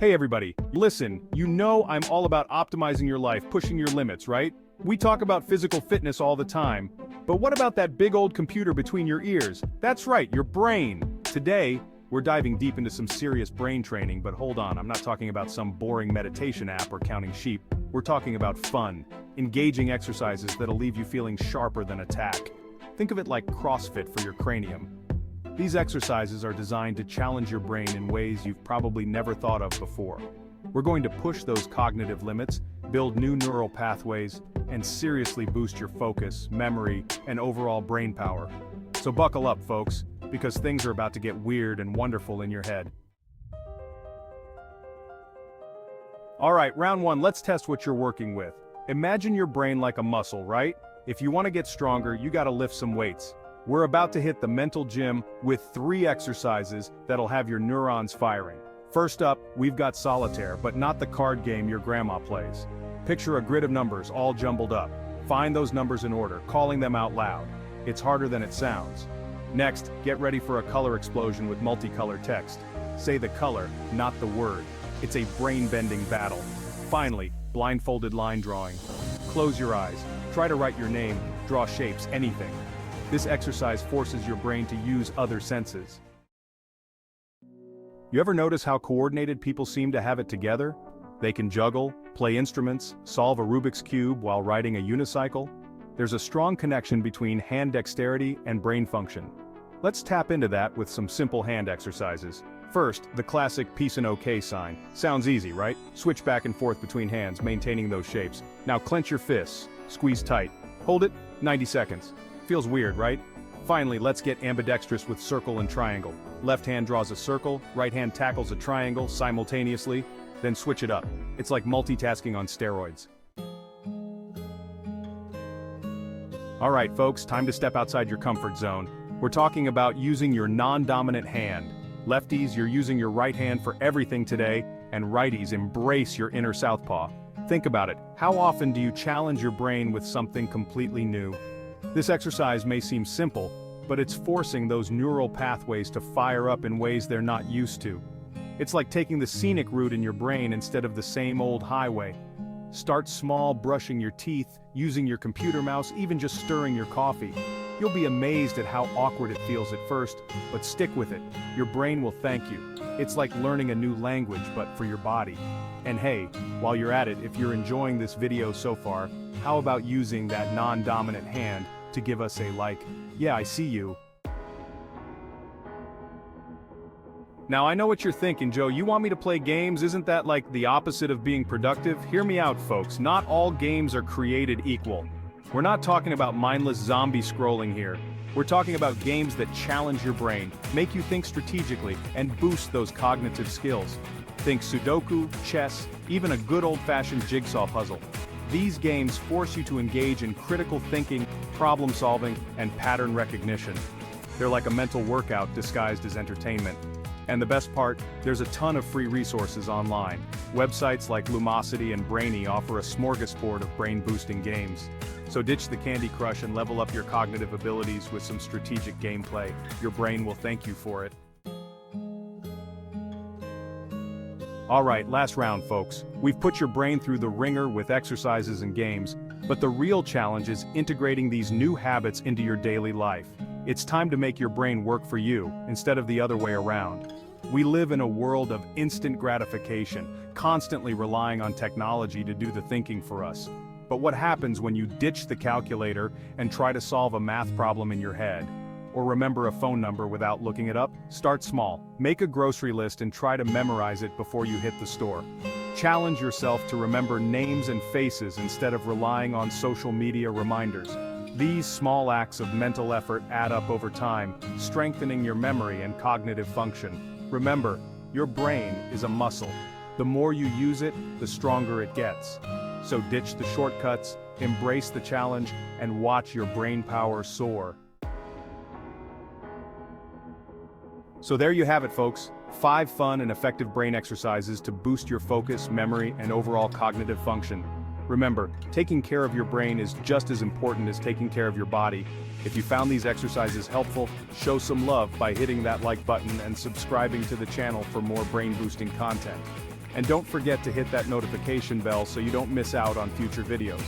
Hey everybody, listen, you know I'm all about optimizing your life, pushing your limits, right? We talk about physical fitness all the time, but what about that big old computer between your ears? That's right, your brain. Today, we're diving deep into some serious brain training, but hold on, I'm not talking about some boring meditation app or counting sheep. We're talking about fun, engaging exercises that'll leave you feeling sharper than a tack. Think of it like CrossFit for your cranium. These exercises are designed to challenge your brain in ways you've probably never thought of before. We're going to push those cognitive limits, build new neural pathways, and seriously boost your focus, memory, and overall brain power. So buckle up, folks, because things are about to get weird and wonderful in your head. Alright, round one, let's test what you're working with. Imagine your brain like a muscle, right? If you want to get stronger, you gotta lift some weights. We're about to hit the mental gym with 3 exercises that'll have your neurons firing. First up, we've got solitaire, but not the card game your grandma plays. Picture a grid of numbers all jumbled up. Find those numbers in order, calling them out loud. It's harder than it sounds. Next, get ready for a color explosion with multicolored text. Say the color, not the word. It's a brain-bending battle. Finally, blindfolded line drawing. Close your eyes. Try to write your name, draw shapes, anything. This exercise forces your brain to use other senses. You ever notice how coordinated people seem to have it together? They can juggle, play instruments, solve a Rubik's Cube while riding a unicycle. There's a strong connection between hand dexterity and brain function. Let's tap into that with some simple hand exercises. First, the classic peace and okay sign. Sounds easy, right? Switch back and forth between hands, maintaining those shapes. Now clench your fists, squeeze tight. Hold it, 90 seconds. Feels weird, right? Finally, let's get ambidextrous with circle and triangle. Left hand draws a circle, right hand tackles a triangle simultaneously, then switch it up. It's like multitasking on steroids. Alright folks, time to step outside your comfort zone. We're talking about using your non-dominant hand. Lefties, you're using your right hand for everything today, and righties, embrace your inner southpaw. Think about it, how often do you challenge your brain with something completely new? This exercise may seem simple, but it's forcing those neural pathways to fire up in ways they're not used to. It's like taking the scenic route in your brain instead of the same old highway. Start small, brushing your teeth, using your computer mouse, even just stirring your coffee. You'll be amazed at how awkward it feels at first, but stick with it. Your brain will thank you. It's like learning a new language, but for your body. And hey, while you're at it, if you're enjoying this video so far, how about using that non-dominant hand to give us a like, yeah, I see you. Now I know what you're thinking, Joe, you want me to play games? Isn't that like the opposite of being productive? Hear me out, folks, not all games are created equal. We're not talking about mindless zombie scrolling here. We're talking about games that challenge your brain, make you think strategically, and boost those cognitive skills. Think Sudoku, chess, even a good old-fashioned jigsaw puzzle. These games force you to engage in critical thinking, problem solving, and pattern recognition. They're like a mental workout disguised as entertainment. And the best part, there's a ton of free resources online. Websites like Lumosity and Brainy offer a smorgasbord of brain-boosting games. So ditch the Candy Crush and level up your cognitive abilities with some strategic gameplay. Your brain will thank you for it. Alright, last round folks. We've put your brain through the ringer with exercises and games, but the real challenge is integrating these new habits into your daily life. It's time to make your brain work for you, instead of the other way around. We live in a world of instant gratification, constantly relying on technology to do the thinking for us. But what happens when you ditch the calculator and try to solve a math problem in your head? Or remember a phone number without looking it up? Start small. Make a grocery list and try to memorize it before you hit the store. Challenge yourself to remember names and faces instead of relying on social media reminders. These small acts of mental effort add up over time, strengthening your memory and cognitive function. Remember, your brain is a muscle. The more you use it, the stronger it gets. So ditch the shortcuts, embrace the challenge, and watch your brain power soar. So there you have it, folks. 5 fun and effective brain exercises to boost your focus, memory, and overall cognitive function. Remember, taking care of your brain is just as important as taking care of your body. If you found these exercises helpful, show some love by hitting that like button and subscribing to the channel for more brain-boosting content. And don't forget to hit that notification bell so you don't miss out on future videos.